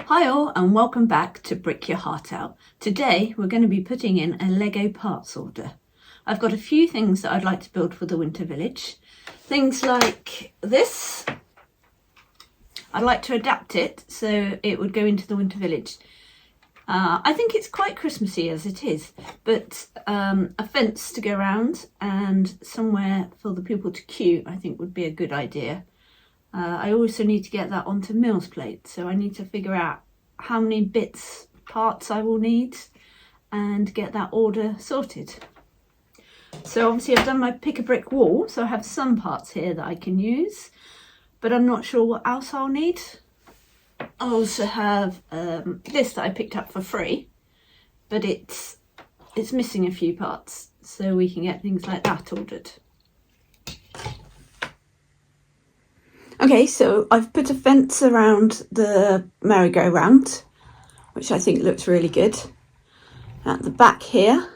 Hi all and welcome back to Brick Your Heart Out. Today we're going to be putting in a Lego parts order. I've got a few things that I'd like to build for the Winter Village. Things like this. I'd like to adapt it so it would go into the Winter Village. I think it's quite Christmassy as it is, but a fence to go around and somewhere for the people to queue I think would be a good idea. I also need to get that onto Mill's plate, so I need to figure out how many parts I will need and get that order sorted. So obviously I've done my pick a brick wall, so I have some parts here that I can use, but I'm not sure what else I'll need. I also have this that I picked up for free, but it's missing a few parts, so we can get things like that ordered. Okay, so I've put a fence around the merry-go-round, which I think looks really good. At the back here,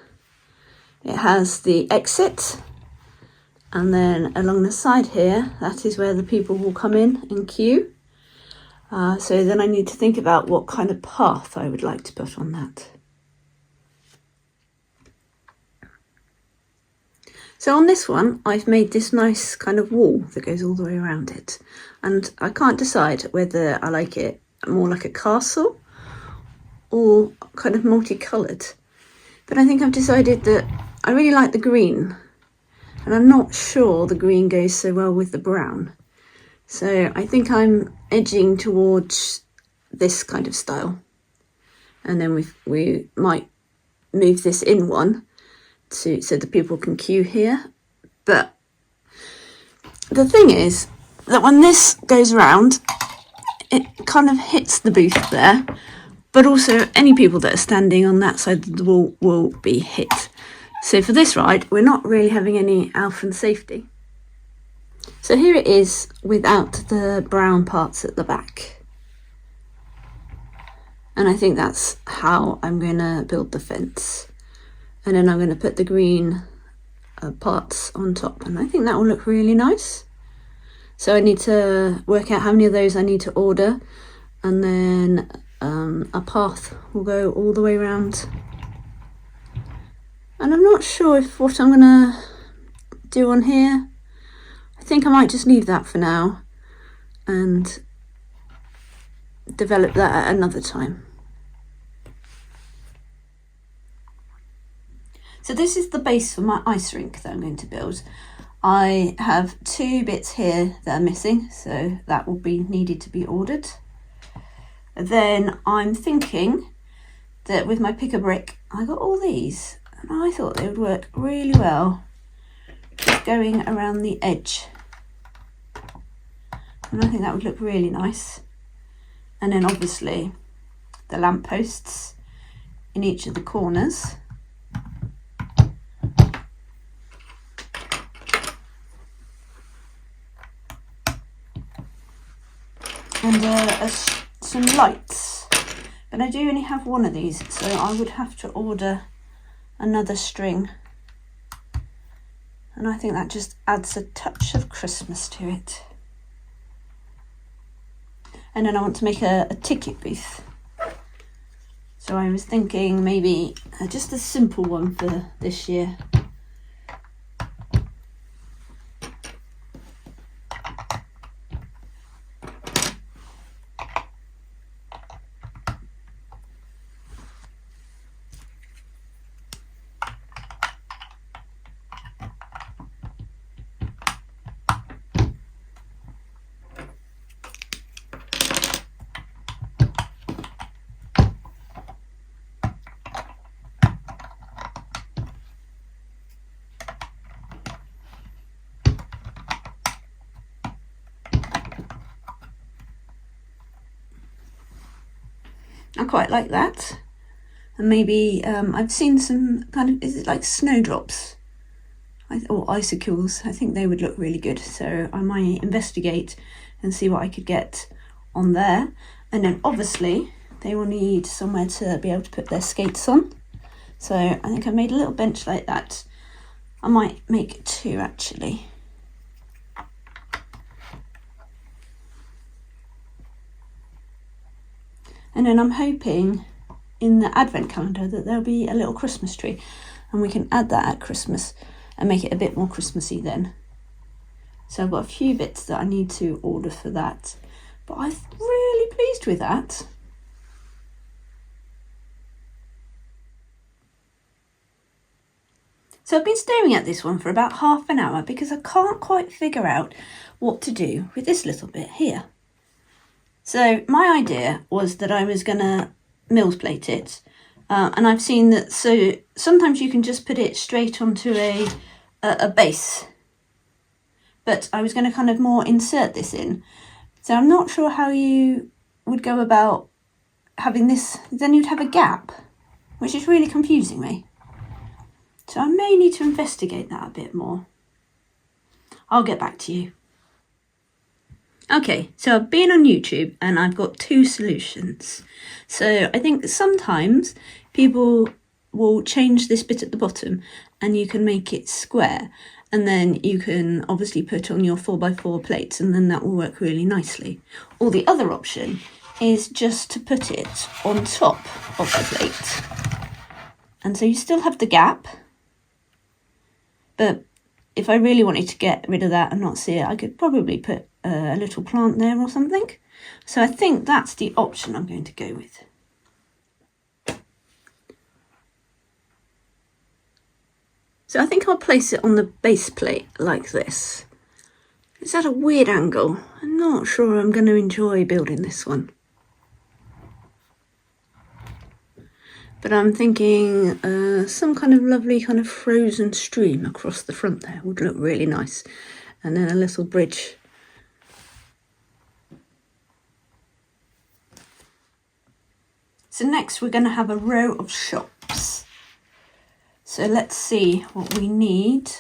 it has the exit, and then along the side here, that is where the people will come in and queue. So then I need to think about what kind of path I would like to put on that. So on this one, I've made this nice kind of wall that goes all the way around it. And I can't decide whether I like it more like a castle or kind of multicoloured. But I think I've decided that I really like the green. And I'm not sure the green goes so well with the brown. So I think I'm edging towards this kind of style. And then we might move this in one so the people can queue here. But the thing is that when this goes around, it kind of hits the booth there, but also any people that are standing on that side of the wall will be hit. So for this ride, we're not really having any health and safety. So here it is without the brown parts at the back. And I think that's how I'm going to build the fence. And then I'm going to put the green parts on top, and I think that will look really nice. So I need to work out how many of those I need to order, and then a path will go all the way around. And I'm not sure if what I'm going to do on here, I think I might just leave that for now and develop that at another time. So this is the base for my ice rink that I'm going to build. I have two bits here that are missing, so that will be needed to be ordered. Then I'm thinking that with my pick a brick, I got all these, and I thought they would work really well just going around the edge. And I think that would look really nice. And then obviously the lampposts in each of the corners. And some lights, but I do only have one of these, so I would have to order another string, and I think that just adds a touch of Christmas to it. And then I want to make a ticket booth, so I was thinking maybe just a simple one for this year. I quite like that. And maybe I've seen some kind of, is it like snowdrops or icicles? I think they would look really good, so I might investigate and see what I could get on there. And then obviously they will need somewhere to be able to put their skates on, so I think I made a little bench like that. I might make two actually. And then I'm hoping in the advent calendar that there'll be a little Christmas tree, and we can add that at Christmas and make it a bit more Christmassy then. So I've got a few bits that I need to order for that, but I'm really pleased with that. So I've been staring at this one for about half an hour because I can't quite figure out what to do with this little bit here. So my idea was that I was going to Mills plate it, and I've seen that, so sometimes you can just put it straight onto a base, but I was going to kind of more insert this in. So I'm not sure how you would go about having this. Then you'd have a gap, which is really confusing me. So I may need to investigate that a bit more. I'll get back to you. Okay, so I've been on YouTube and I've got two solutions. So I think sometimes people will change this bit at the bottom and you can make it square, and then you can obviously put on your 4x4 plates, and then that will work really nicely. Or the other option is just to put it on top of the plate. And so you still have the gap, but if I really wanted to get rid of that and not see it, I could probably put a little plant there or something. So I think that's the option I'm going to go with. So I think I'll place it on the base plate like this. It's at a weird angle. I'm not sure I'm going to enjoy building this one. But I'm thinking some kind of lovely kind of frozen stream across the front there would look really nice. And then a little bridge. So next we're going to have a row of shops. So let's see what we need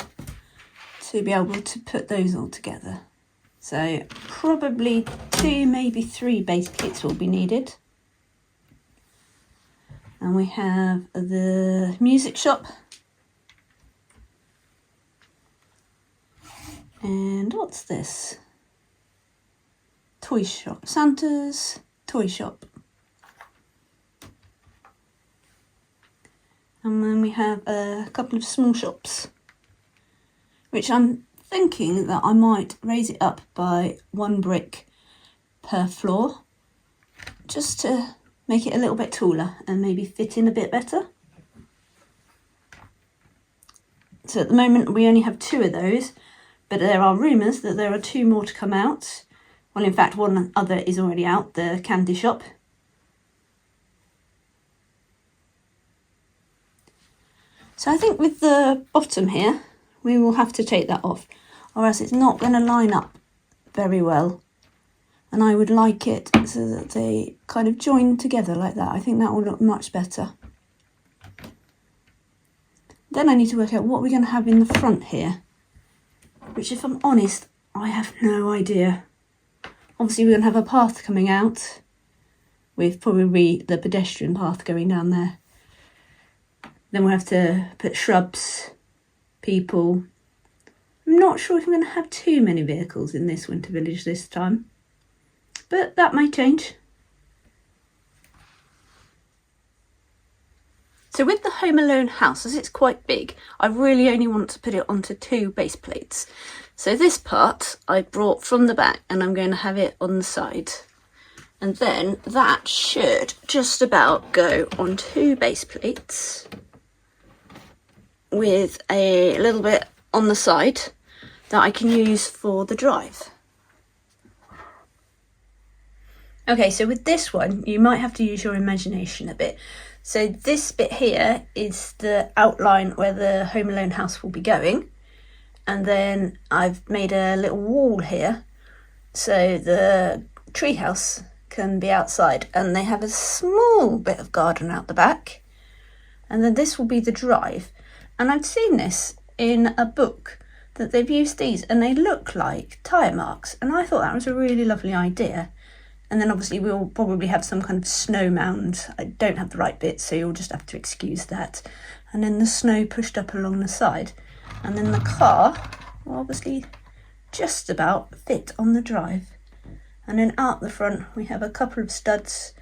to be able to put those all together. So probably 2, maybe 3 base plates will be needed. And we have the music shop. And what's this? Toy shop. Santa's toy shop. And then we have a couple of small shops, which I'm thinking that I might raise it up by 1 brick per floor, just to make it a little bit taller and maybe fit in a bit better. So at the moment we only have 2 of those, but there are rumours that there are 2 more to come out. Well, in fact, one other is already out, the candy shop. So I think with the bottom here, we will have to take that off, or else it's not going to line up very well. And I would like it so that they kind of join together like that. I think that will look much better. Then I need to work out what we're going to have in the front here, which, if I'm honest, I have no idea. Obviously we're going to have a path coming out with probably the pedestrian path going down there. Then we'll have to put shrubs, people. I'm not sure if I'm going to have too many vehicles in this winter village this time, but that may change. So with the Home Alone house, as it's quite big, I really only want to put it onto 2 base plates. So this part I brought from the back and I'm going to have it on the side. And then that should just about go on 2 base plates with a little bit on the side that I can use for the drive. Okay, so with this one, you might have to use your imagination a bit. So this bit here is the outline where the Home Alone house will be going. And then I've made a little wall here so the treehouse can be outside, and they have a small bit of garden out the back. And then this will be the drive. And I've seen this in a book that they've used these and they look like tyre marks. And I thought that was a really lovely idea. And then obviously we'll probably have some kind of snow mound. I don't have the right bit, so you'll just have to excuse that. And then the snow pushed up along the side. And then the car will obviously just about fit on the drive. And then out the front we have a couple of studs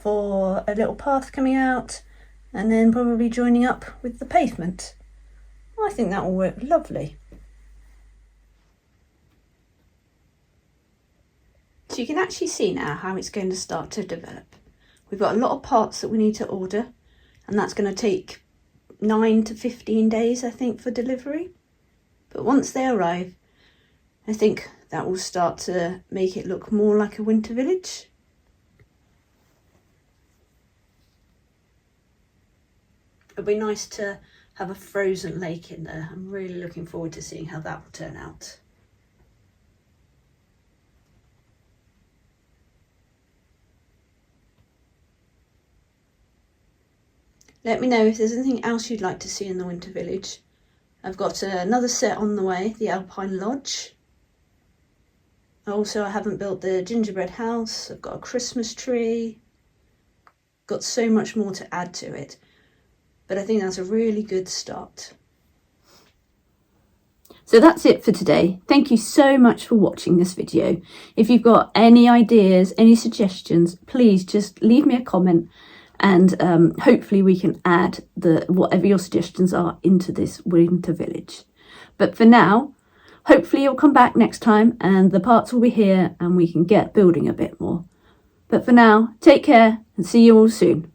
for a little path coming out and then probably joining up with the pavement. I think that will work lovely. So you can actually see now how it's going to start to develop. We've got a lot of parts that we need to order, and that's going to take 9 to 15 days, I think, for delivery. But once they arrive, I think that will start to make it look more like a winter village. It'll be nice to have a frozen lake in there. I'm really looking forward to seeing how that will turn out. Let me know if there's anything else you'd like to see in the winter village. I've got another set on the way, the Alpine Lodge. Also, I haven't built the gingerbread house. I've got a Christmas tree. Got so much more to add to it. But I think that's a really good start. So that's it for today. Thank you so much for watching this video. If you've got any ideas, any suggestions, please just leave me a comment, and hopefully we can add whatever your suggestions are into this winter village. But for now, hopefully you'll come back next time and the parts will be here and we can get building a bit more. But for now, take care and see you all soon.